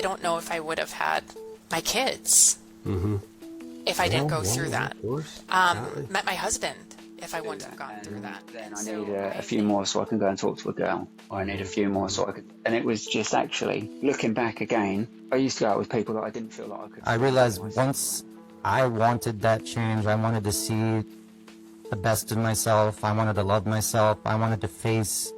I don't know if I would have had my kids if I didn't go through that. Of course. Met my husband if I wouldn't have gone through that. Then I need a few more so I can go and talk to a girl. Or I need a few more so I could... And it was just actually, looking back again, I used to go out with people that I didn't feel like I could... I realized once I wanted that change, I wanted to see the best in myself, I wanted to love myself, I wanted to face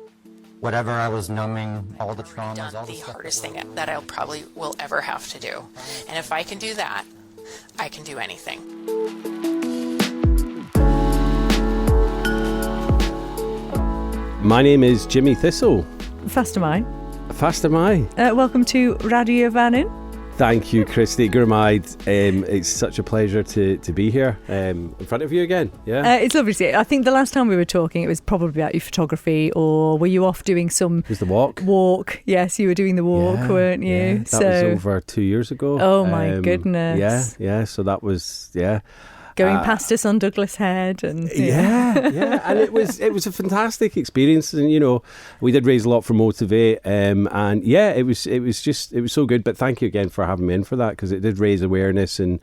whatever I was numbing, all the traumas, all the hardest thing that I probably will ever have to do. And if I can do that, I can do anything. My name is Jimmy Thistle. Fast am I. Fast am I. Welcome to Radio Vannin. Thank you, Christy. Gurmaid. It's such a pleasure to be here in front of you again. Yeah, it's lovely to see you. I think the last time we were talking, it was probably about your photography, or were you off doing some... It was the walk. Walk. Yes, you were doing the walk, weren't you? Yeah. That was over 2 years ago. Oh, my goodness. Yeah. So that was, going past us on Douglas Head, and and it was a fantastic experience, and we did raise a lot for Motivate, and it was so good. But thank you again for having me in for that, because it did raise awareness and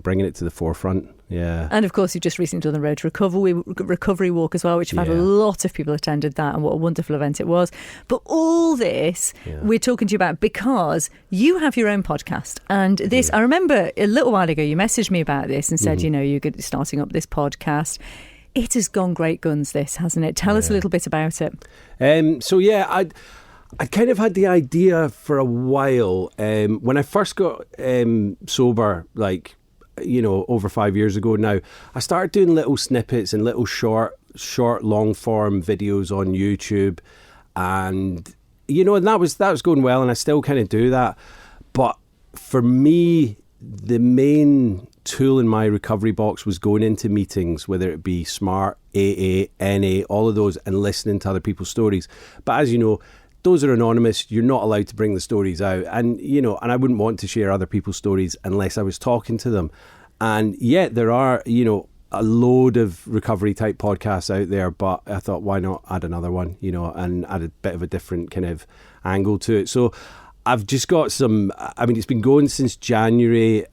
bringing it to the forefront. Yeah. And of course, you've just recently done the Road to Recovery Walk as well, which I've had a lot of people attended that, and what a wonderful event it was. But all this we're talking to you about because you have your own podcast, and this, I remember a little while ago you messaged me about this and said, you're starting up this podcast. It has gone great guns, this, hasn't it? Tell us a little bit about it. I kind of had the idea for a while. When I first got sober, over 5 years ago now, I started doing little snippets and little short long form videos on YouTube, and and that was going well, and I still kind of do that. But for me, the main tool in my recovery box was going into meetings, whether it be SMART, AA, NA, all of those, and listening to other people's stories. But as you know, those are anonymous. You're not allowed to bring the stories out. And, and I wouldn't want to share other people's stories unless I was talking to them. And yet there are, a load of recovery type podcasts out there, but I thought, why not add another one, and add a bit of a different kind of angle to it. So I've just got it's been going since January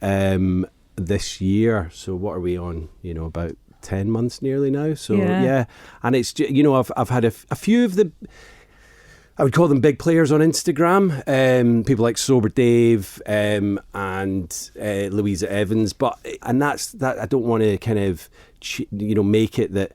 this year. So what are we on, about 10 months nearly now. So yeah. And it's, I've had a few of the, I would call them big players on Instagram, people like Sober Dave and Louisa Evans, and that's that. I don't want to kind of make it that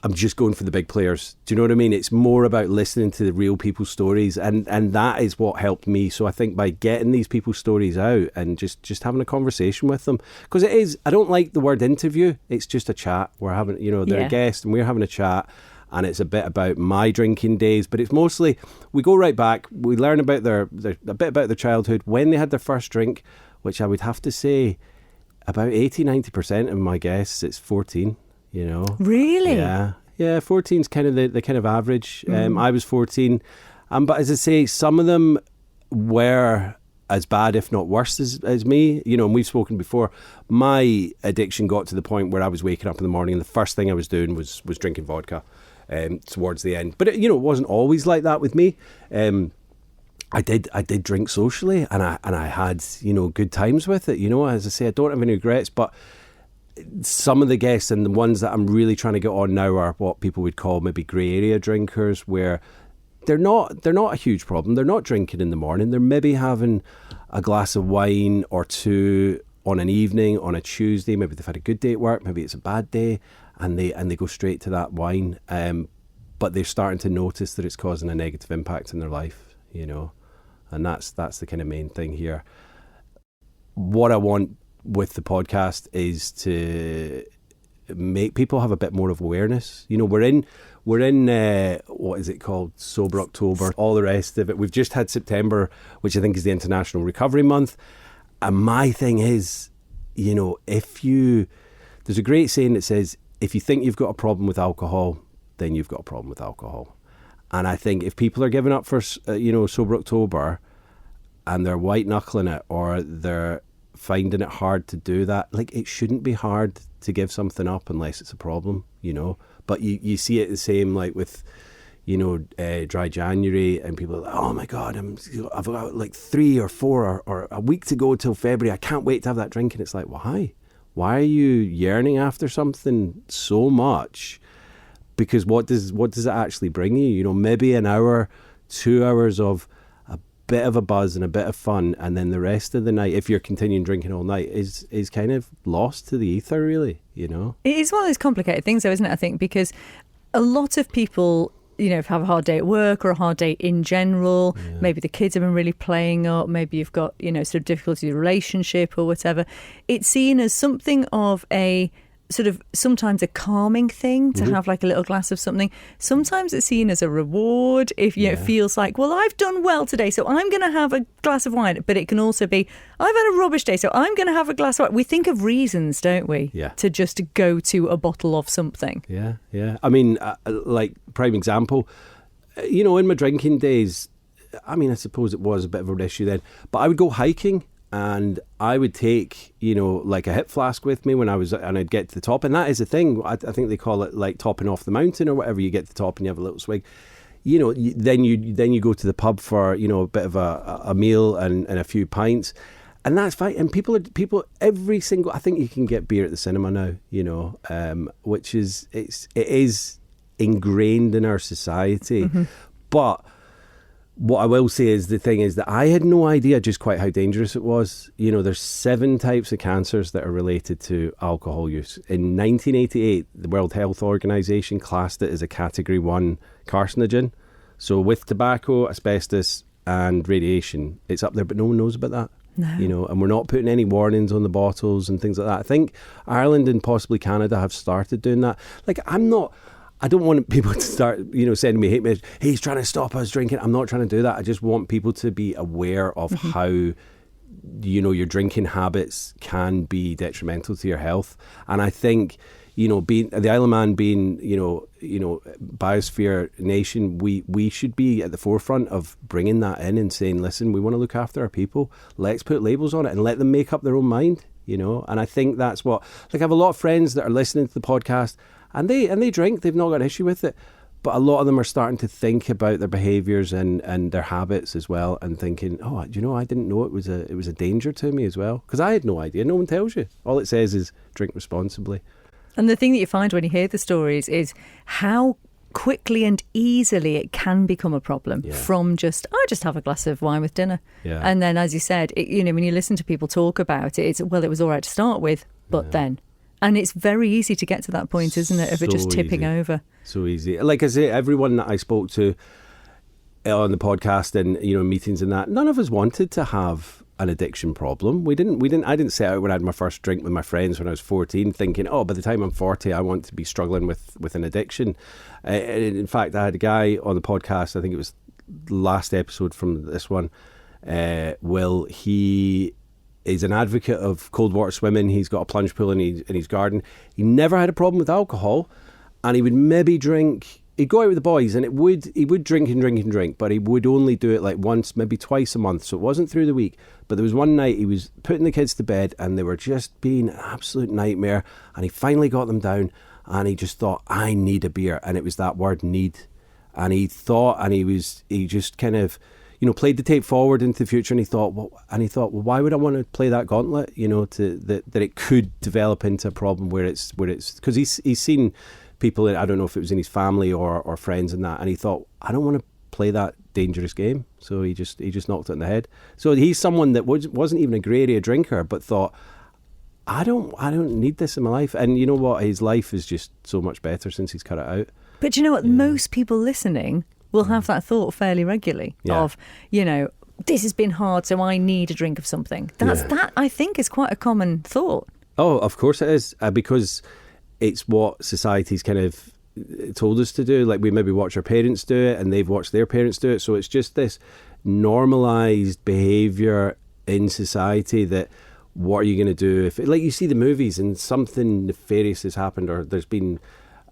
I'm just going for the big players. Do you know what I mean? It's more about listening to the real people's stories, and that is what helped me. So I think by getting these people's stories out and just having a conversation with them, because it is, I don't like the word interview. It's just a chat. We're having, they're a guest and we're having a chat. And it's a bit about my drinking days, but it's mostly, we go right back, we learn about a bit about their childhood, when they had their first drink, which I would have to say, about 80-90% of my guests, it's 14, Really? Yeah, 14 is kind of the kind of average. I was 14, but as I say, some of them were as bad, if not worse, as me. And we've spoken before. My addiction got to the point where I was waking up in the morning and the first thing I was doing was drinking vodka. Towards the end, but it wasn't always like that with me. I did drink socially, and I had good times with it. As I say, I don't have any regrets. But some of the guests and the ones that I'm really trying to get on now are what people would call maybe grey area drinkers, where they're not a huge problem. They're not drinking in the morning. They're maybe having a glass of wine or two on an evening, on a Tuesday. Maybe they've had a good day at work. Maybe it's a bad day. And they go straight to that wine, but they're starting to notice that it's causing a negative impact in their life, and that's the kind of main thing here. What I want with the podcast is to make people have a bit more of awareness. We're in what is it called, Sober October, all the rest of it. We've just had September, which I think is the International Recovery Month, and my thing is, there's a great saying that says, if you think you've got a problem with alcohol, then you've got a problem with alcohol. And I think if people are giving up for, Sober October and they're white knuckling it, or they're finding it hard to do that, it shouldn't be hard to give something up unless it's a problem, But you see it the same, with, dry January, and people are like, oh my God, I've got like 3 or 4 or a week to go till February. I can't wait to have that drink. And it's like, why? Why are you yearning after something so much? Because what does it actually bring you? Maybe an hour, 2 hours of a bit of a buzz and a bit of fun, and then the rest of the night, if you're continuing drinking all night, is kind of lost to the ether, really. It is one of those complicated things, though, isn't it? I think because a lot of people, have a hard day at work or a hard day in general. Yeah. Maybe the kids have been really playing up. Maybe you've got, sort of difficulty in a relationship or whatever. It's seen as something of a sort of sometimes a calming thing to have like a little glass of something. Sometimes it's seen as a reward if it feels like, well, I've done well today, so I'm going to have a glass of wine. But it can also be, I've had a rubbish day, so I'm going to have a glass of wine. We think of reasons, don't we? Yeah. To just go to a bottle of something. Yeah, yeah. I mean, like prime example, in my drinking days, I suppose it was a bit of an issue then, but I would go hiking. And I would take, like a hip flask with me and I'd get to the top. And that is the thing. I think they call it like topping off the mountain or whatever. You get to the top and you have a little swig. Then you go to the pub for, a bit of a meal and a few pints. And that's fine. And people, I think you can get beer at the cinema now, which is, it is ingrained in our society. Mm-hmm. But what I will say is that I had no idea just quite how dangerous it was. There's 7 types of cancers that are related to alcohol use. In 1988, the World Health Organization classed it as a Category 1 carcinogen. So with tobacco, asbestos and radiation, it's up there, but no one knows about that. No. And we're not putting any warnings on the bottles and things like that. I think Ireland and possibly Canada have started doing that. Like, I don't want people to start, sending me hate messages. Hey, he's trying to stop us drinking. I'm not trying to do that. I just want people to be aware of how, your drinking habits can be detrimental to your health. And I think, being the Isle of Man being, biosphere nation, we should be at the forefront of bringing that in and saying, listen, we want to look after our people. Let's put labels on it and let them make up their own mind, And I think that's what, I have a lot of friends that are listening to the podcast. And they drink, they've not got an issue with it. But a lot of them are starting to think about their behaviours and their habits as well, and thinking, I didn't know it was a danger to me as well. Because I had no idea. No one tells you. All it says is drink responsibly. And the thing that you find when you hear the stories is how quickly and easily it can become a problem from just have a glass of wine with dinner. Yeah. And then, as you said, when you listen to people talk about it, it's, well, it was all right to start with, but then... And it's very easy to get to that point, isn't it, of it just tipping over. So easy. Like I say, everyone that I spoke to on the podcast and, meetings and that, none of us wanted to have an addiction problem. I didn't set out when I had my first drink with my friends when I was 14 thinking, by the time I'm 40, I want to be struggling with an addiction. In fact, I had a guy on the podcast, I think it was the last episode from this one, Will, he... He's an advocate of cold water swimming. He's got a plunge pool in his garden. He never had a problem with alcohol, and he would maybe drink. He'd go out with the boys, and he would drink, but he would only do it like once, maybe twice a month. So it wasn't through the week. But there was one night he was putting the kids to bed, and they were just being an absolute nightmare. And he finally got them down, and he just thought, I need a beer, and it was that word "need." And he thought, and he just kind of, played the tape forward into the future, and he thought, well, why would I want to play that gauntlet? That it could develop into a problem where it's because he's seen people, I don't know if it was in his family or friends and that, and he thought, I don't want to play that dangerous game. So he just knocked it in the head. So he's someone that wasn't even a grey area drinker, but thought, I don't need this in my life. And you know what? His life is just so much better since he's cut it out. But you know what? Most people listening will have that thought fairly regularly of, this has been hard, so I need a drink of something. That I think is quite a common thought. Oh, of course it is, because it's what society's kind of told us to do. Like, we maybe watch our parents do it, and they've watched their parents do it. So it's just this normalised behaviour in society that, what are you going to do if, like, you see the movies and something nefarious has happened, or there's been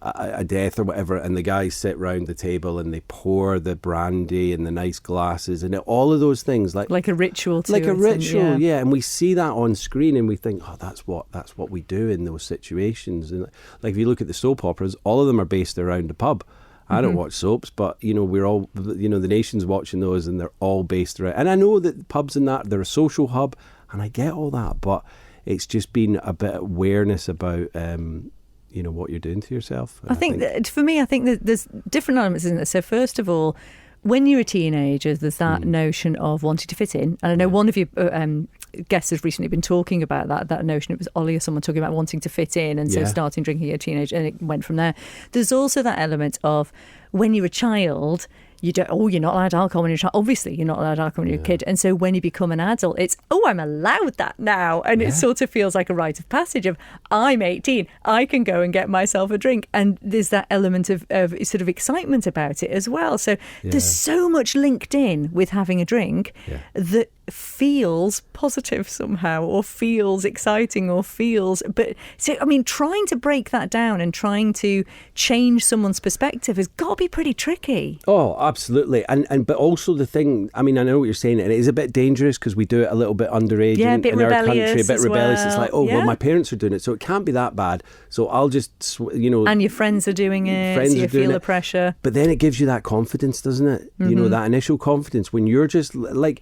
a death or whatever, and the guys sit round the table and they pour the brandy in the nice glasses and all of those things, like a ritual to like it, a ritual, and we see that on screen and we think, that's what we do in those situations. And like, if you look at the soap operas, all of them are based around the pub, I don't watch soaps, but we're all, the nation's watching those, and they're all based around. And I know that pubs and that, they're a social hub, and I get all that, but it's just been a bit of awareness about what you're doing to yourself. I think that for me, I think that there's different elements, isn't there? So first of all, when you're a teenager, there's that notion of wanting to fit in. And I know one of your guests has recently been talking about that notion. It was Ollie or someone talking about wanting to fit in, and so starting drinking at a teenager, and it went from there. There's also that element of when you're a child, you're not allowed alcohol when you're a child. Obviously, you're not allowed alcohol when you're a kid. And so when you become an adult, it's, I'm allowed that now. And it sort of feels like a rite of passage of, I'm 18, I can go and get myself a drink. And there's that element of sort of excitement about it as well. So there's so much linked in with having a drink that feels positive somehow, or feels exciting, or feels, but so I mean, trying to break that down and trying to change someone's perspective has got to be pretty tricky. Oh, absolutely. And but also the thing, I mean, I know what you're saying, and it is a bit dangerous because we do it a little bit underage in our country, a bit rebellious. It's like, well, my parents are doing it, so it can't be that bad, so I'll just and your friends are doing it, so you feel the pressure, but then it gives you that confidence, doesn't it? That initial confidence when you're just like,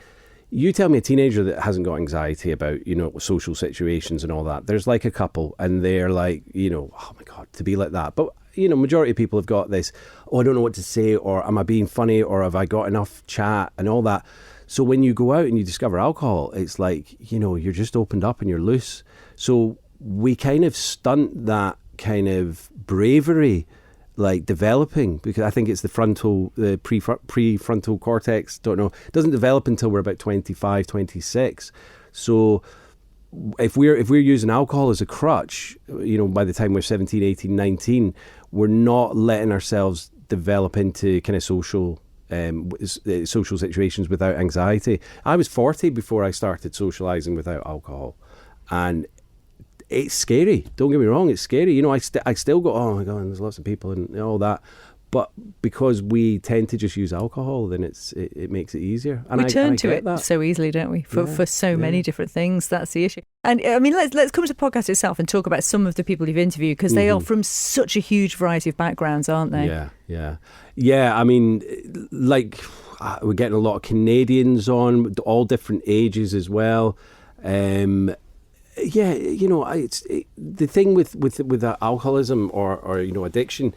you tell me a teenager that hasn't got anxiety about, social situations and all that. There's like a couple, and they're like, oh my God, to be like that. But, majority of people have got this, I don't know what to say, or am I being funny, or have I got enough chat and all that. So when you go out and you discover alcohol, it's like, you're just opened up and you're loose. So we kind of stunt that kind of bravery, like developing, because I think it's the prefrontal cortex, don't know, it doesn't develop until we're about 25, 26. So if we're using alcohol as a crutch, by the time we're 17, 18, 19, we're not letting ourselves develop into kind of social situations without anxiety. I was 40 before I started socializing without alcohol, and it's scary. Don't get me wrong, it's scary. I still go, oh my God, there's lots of people and all that. But because we tend to just use alcohol, then it makes it easier. And we turn to it so easily, don't we? For so many different things. That's the issue. And I mean, let's come to the podcast itself and talk about some of the people you've interviewed, because they are from such a huge variety of backgrounds, aren't they? Yeah. I mean, like, we're getting a lot of Canadians on, all different ages as well. It's the thing with alcoholism or addiction,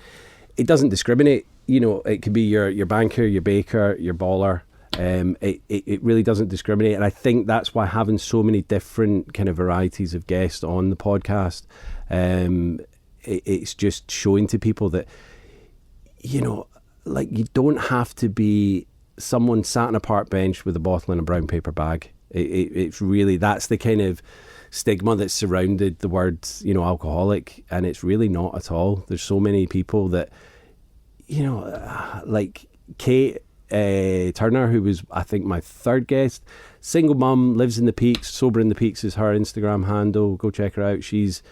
it doesn't discriminate. It could be your banker, your baker, your baller. It really doesn't discriminate, and I think that's why having so many different kind of varieties of guests on the podcast, it's just showing to people that like, you don't have to be someone sat on a park bench with a bottle and a brown paper bag. It's really, that's the kind of stigma that's surrounded the word, alcoholic, and it's really not at all. There's so many people that, like Kate Turner, who was, I think, my third guest, single mum, lives in the Peaks, Sober in the Peaks is her Instagram handle. Go check her out. She's,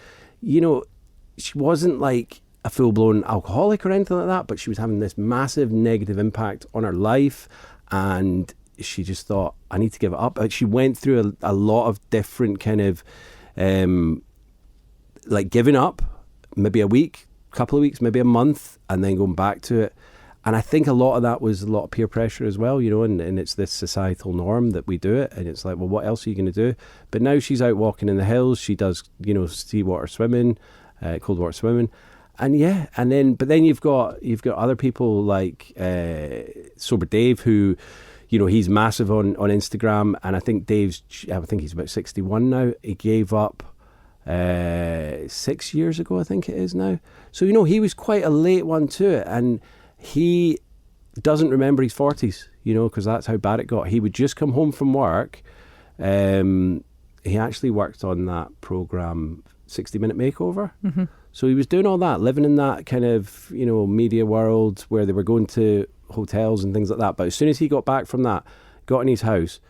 she wasn't like a full-blown alcoholic or anything like that, but she was having this massive negative impact on her life, and she just thought, I need to give it up. She went through a lot of different kind of like giving up, maybe a week, couple of weeks, maybe a month, and then going back to it. And I think a lot of that was a lot of peer pressure as well, and it's this societal norm that we do it, and it's like, well, what else are you going to do? But now she's out walking in the hills. She does, seawater swimming, cold water swimming. And but then you've got other people like Sober Dave, who, he's massive on Instagram, and I think he's about 61 now. He gave up 6 years ago, I think it is now. So, he was quite a late one to it, and he doesn't remember his 40s, because that's how bad it got. He would just come home from work. He actually worked on that program, 60-Minute Makeover. Mm-hmm. So he was doing all that, living in that kind of, media world where they were going to hotels and things like that. But as soon as he got back from that, got in his house,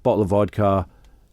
bottle of vodka,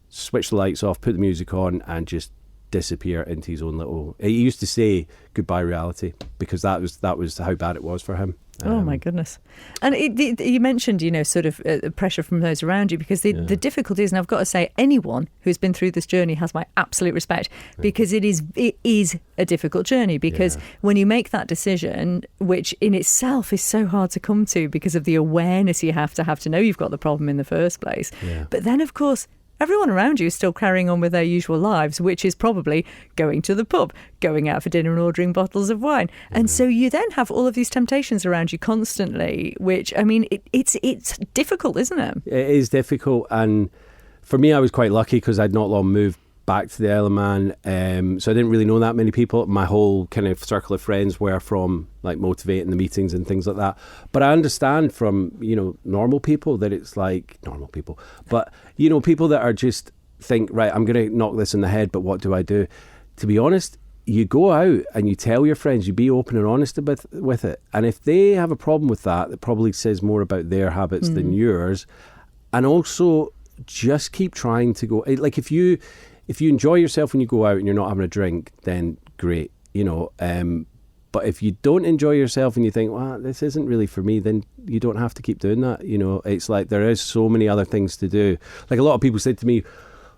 switched the lights off, put the music on, and just disappear into his own little. He used to say goodbye reality, because that was how bad it was for him. Oh my goodness. And you mentioned, sort of pressure from those around you, because the difficulty is, and I've got to say, anyone who's been through this journey has my absolute respect, because it is a difficult journey, because when you make that decision, which in itself is so hard to come to because of the awareness you have to know you've got the problem in the first place. But then, of course, everyone around you is still carrying on with their usual lives, which is probably going to the pub, going out for dinner and ordering bottles of wine. And so you then have all of these temptations around you constantly, which, I mean, it's difficult, isn't it? It is difficult. And for me, I was quite lucky because I'd not long moved back to the Isle of Man. So I didn't really know that many people. My whole kind of circle of friends were from like motivating the meetings and things like that. But I understand from, normal people that it's like normal people. But, people that are just think, right, I'm going to knock this in the head, but what do I do? To be honest, you go out and you tell your friends, you be open and honest with it. And if they have a problem with that, it probably says more about their habits than yours. And also just keep trying to go, like if you enjoy yourself when you go out and you're not having a drink, then great, but if you don't enjoy yourself and you think, well, this isn't really for me, then you don't have to keep doing that. It's like there is so many other things to do. Like a lot of people said to me,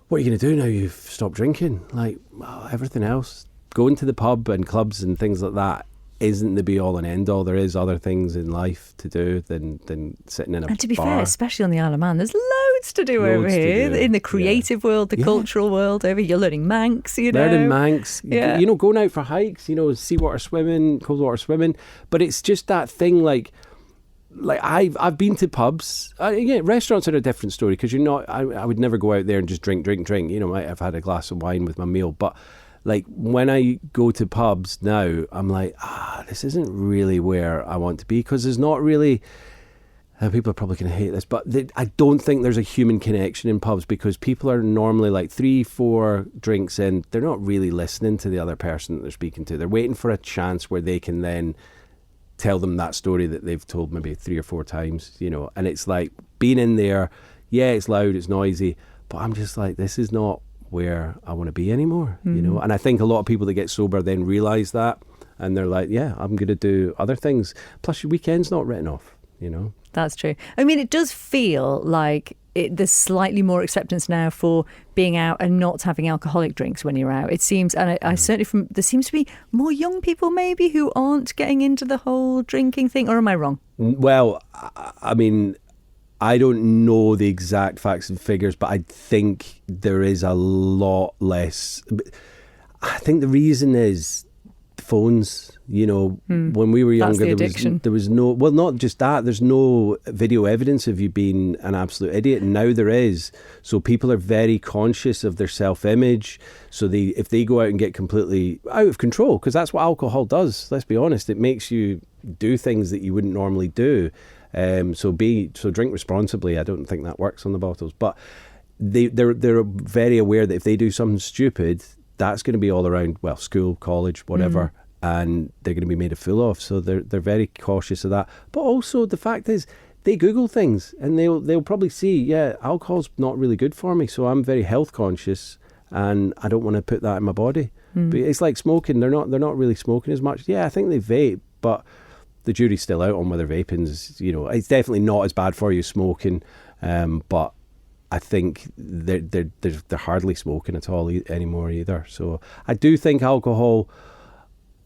what are you going to do now you've stopped drinking? Like, well, everything else, going to the pub and clubs and things like that isn't the be all and end all. There is other things in life to do than sitting in a bar. And to be fair, especially on the Isle of Man, there's loads to do over here. In the creative world, the cultural world over here. You're learning Manx, Learning Manx. Going out for hikes, seawater swimming, cold water swimming. But it's just that thing like I've been to pubs. Restaurants are a different story, because I would never go out there and just drink. Might have had a glass of wine with my meal, but like when I go to pubs now, I'm like, this isn't really where I want to be, because there's not really, people are probably going to hate this, but I don't think there's a human connection in pubs, because people are normally like 3-4 drinks in, they're not really listening to the other person that they're speaking to. They're waiting for a chance where they can then tell them that story that they've told maybe 3 or 4 times, and it's like being in there, it's loud, it's noisy, but I'm just like, this is not where I want to be anymore, and I think a lot of people that get sober then realise that, and they're like, I'm going to do other things, plus your weekend's not written off, That's true. I mean, it does feel like there's slightly more acceptance now for being out and not having alcoholic drinks when you're out. It seems, and I certainly there seems to be more young people maybe who aren't getting into the whole drinking thing, or am I wrong? Well, I mean, I don't know the exact facts and figures, but I think there is a lot less. I think the reason is phones. When we were younger, there was no, well, not just that, there's no video evidence of you being an absolute idiot, and now there is. So people are very conscious of their self-image. So if they go out and get completely out of control, because that's what alcohol does, let's be honest, it makes you do things that you wouldn't normally do. So drink responsibly. I don't think that works on the bottles, but they're very aware that if they do something stupid, that's going to be all around, well, school, college, whatever, and they're going to be made a fool of. So they're very cautious of that. But also the fact is, they Google things and they'll probably see, alcohol's not really good for me, so I'm very health conscious and I don't want to put that in my body. But it's like smoking. They're not really smoking as much. I think they vape, but the jury's still out on whether vaping is, it's definitely not as bad for you as smoking, but I think they're hardly smoking at all anymore either. So I do think alcohol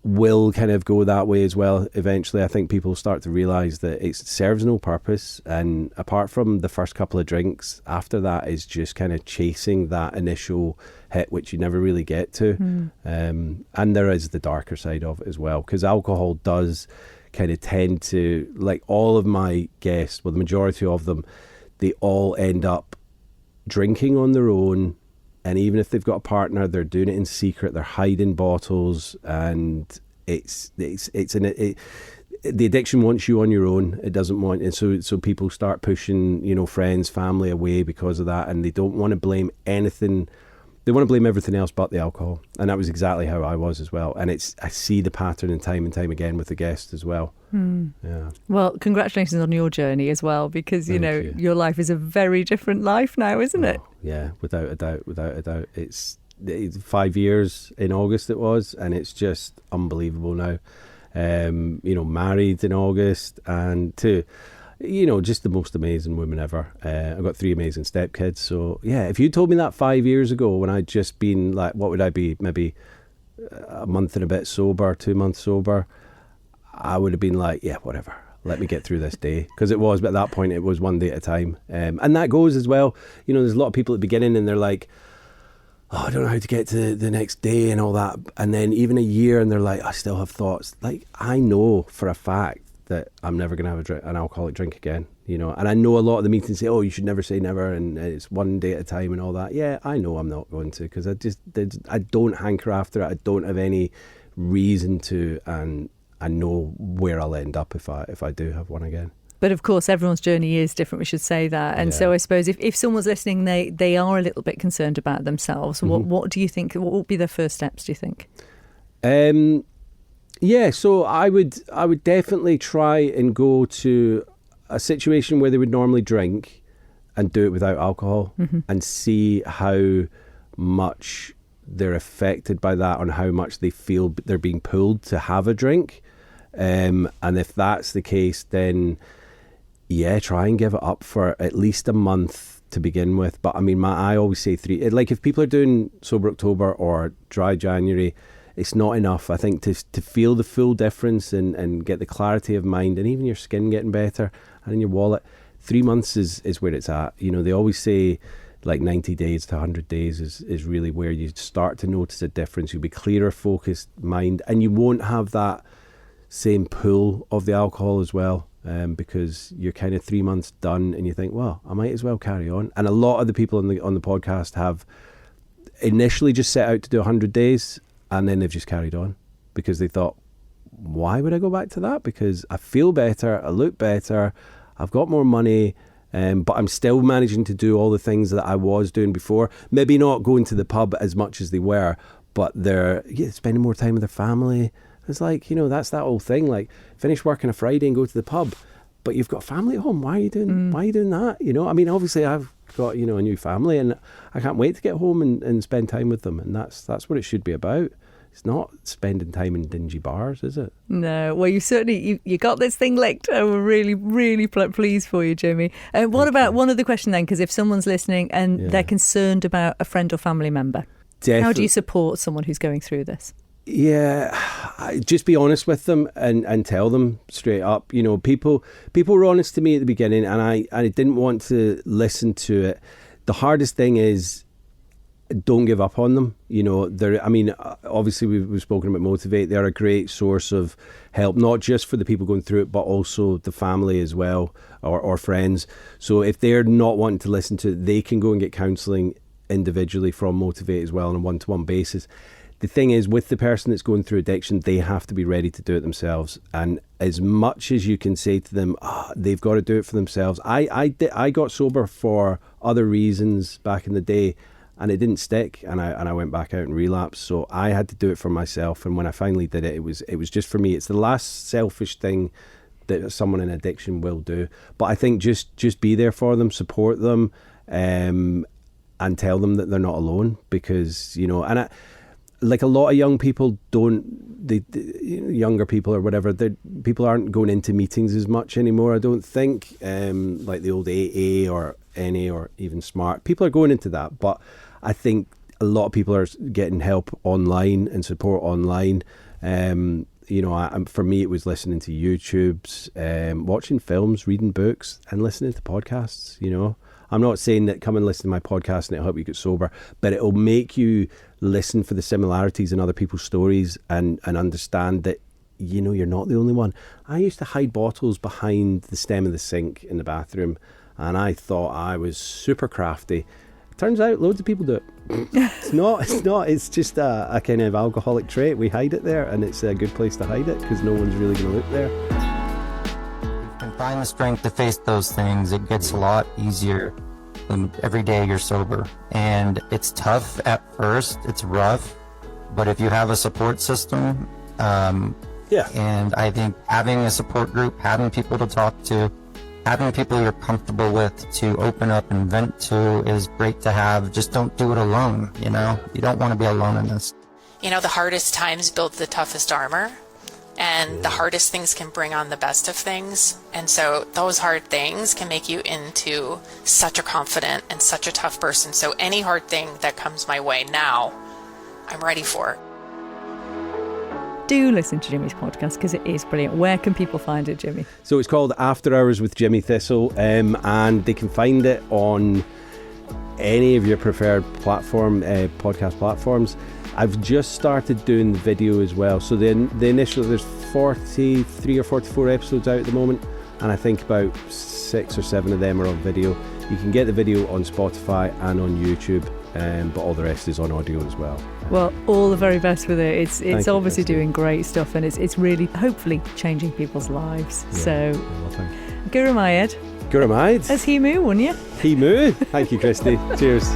will kind of go that way as well eventually. I think people start to realise that it serves no purpose, and apart from the first couple of drinks, after that is just kind of chasing that initial hit, which you never really get to. And there is the darker side of it as well, because alcohol does kind of tend to, like all of my guests, well, the majority of them, they all end up drinking on their own, and even if they've got a partner, they're doing it in secret. They're hiding bottles, and the addiction wants you on your own. It doesn't want, and so people start pushing, friends, family away because of that, and they don't want to blame anything. They want to blame everything else but the alcohol, and that was exactly how I was as well. And I see the pattern and time again with the guests as well. Yeah. Well, congratulations on your journey as well, because your life is a very different life now, isn't it? Yeah, without a doubt. 5 years in August it was, and it's just unbelievable now. Married in August, and just the most amazing woman ever. I've got 3 amazing stepkids. So yeah, if you told me that 5 years ago, when I'd just been like, what would I be, maybe a month and a bit sober, 2 months sober, I would have been like, yeah, whatever, let me get through this day. Because it was, but at that point it was one day at a time. And that goes as well. There's a lot of people at the beginning and they're like, oh, I don't know how to get to the next day and all that. And then even a year and they're like, I still have thoughts. Like, I know for a fact that I'm never going to have an alcoholic drink again, And I know a lot of the meetings say, oh, you should never say never, and it's one day at a time and all that. Yeah, I know I'm not going to, because I don't hanker after it. I don't have any reason to, and I know where I'll end up if I do have one again. But of course, everyone's journey is different. We should say that. And so I suppose if someone's listening, they are a little bit concerned about themselves. What do you think? What would be their first steps, do you think? So I would definitely try and go to a situation where they would normally drink and do it without alcohol, and see how much they're affected by that, and how much they feel they're being pulled to have a drink. And if that's the case, then try and give it up for at least a month to begin with. But I mean, I always say 3. Like, if people are doing Sober October or Dry January, it's not enough, I think, to feel the full difference and get the clarity of mind, and even your skin getting better and in your wallet. 3 months is where it's at. They always say like 90 days to 100 days is really where you start to notice a difference. You'll be clearer, focused mind, and you won't have that same pull of the alcohol as well, because you're kind of 3 months done and you think, well, I might as well carry on. And a lot of the people on the podcast have initially just set out to do 100 days, and then they've just carried on because they thought, why would I go back to that? Because I feel better, I look better, I've got more money, but I'm still managing to do all the things that I was doing before. Maybe not going to the pub as much as they were, but they're spending more time with their family. It's like, that's that old thing, like, finish work on a Friday and go to the pub, but you've got family at home. Why are you doing that? I mean, obviously I've got, a new family, and I can't wait to get home and spend time with them. And that's what it should be about. It's not spending time in dingy bars, is it? No. Well, you certainly, you got this thing licked. We're really, really pleased for you, Jimmy. What about one other question then? Because if someone's listening and they're concerned about a friend or family member, how do you support someone who's going through this? Yeah, just be honest with them and tell them straight up. People were honest to me at the beginning, and I didn't want to listen to it. The hardest thing is, don't give up on them. Obviously we've spoken about Motivate. They're a great source of help, not just for the people going through it, but also the family as well, or friends. So if they're not wanting to listen to it, they can go and get counselling individually from Motivate as well on a one-to-one basis. The thing is, with the person that's going through addiction, they have to be ready to do it themselves. And as much as you can say to them, they've got to do it for themselves. I got sober for other reasons back in the day, and it didn't stick, and I went back out and relapsed. So I had to do it for myself. And when I finally did it, it was just for me. It's the last selfish thing that someone in addiction will do. But I think just be there for them, support them, and tell them that they're not alone. Because like a lot of young people younger people or whatever, people aren't going into meetings as much anymore, I don't think, like the old AA or NA or even SMART. People are going into that, but I think a lot of people are getting help online and support online. For me, it was listening to YouTubes, watching films, reading books, and listening to podcasts. I'm not saying that come and listen to my podcast and it'll help you get sober, but it'll make you listen for the similarities in other people's stories and understand that, you're not the only one. I used to hide bottles behind the stem of the sink in the bathroom, and I thought I was super crafty. Turns out loads of people do it. It's not. It's just a kind of alcoholic trait. We hide it there, and it's a good place to hide it because no one's really going to look there. You can find the strength to face those things. It gets a lot easier when every day you're sober. And it's tough at first. It's rough. But if you have a support system, and I think having a support group, having people to talk to, having people you're comfortable with to open up and vent to is great to have. Just don't do it alone, you know? You don't want to be alone in this. You know, the hardest times build the toughest armor, and the hardest things can bring on the best of things. And so those hard things can make you into such a confident and such a tough person. So any hard thing that comes my way now, I'm ready for it. Do listen to Jimmy's podcast because it is brilliant. Where can people find it, Jimmy? So it's called After Hours with Jimmy Thistle, and they can find it on any of your preferred podcast platforms. I've just started doing the video as well. So the initial, there's 43 or 44 episodes out at the moment, and I think about 6 or 7 of them are on video. You can get the video on Spotify and on YouTube, but all the rest is on audio as well. Well, all the very best with it. It's Thank you, obviously Christy. doing great stuff, and it's really, hopefully, changing people's lives. Yeah. So, Well, thank you. Guru Mayed, Guramaid. as he moo, wouldn't you? He moo. Thank you, Christy. Cheers.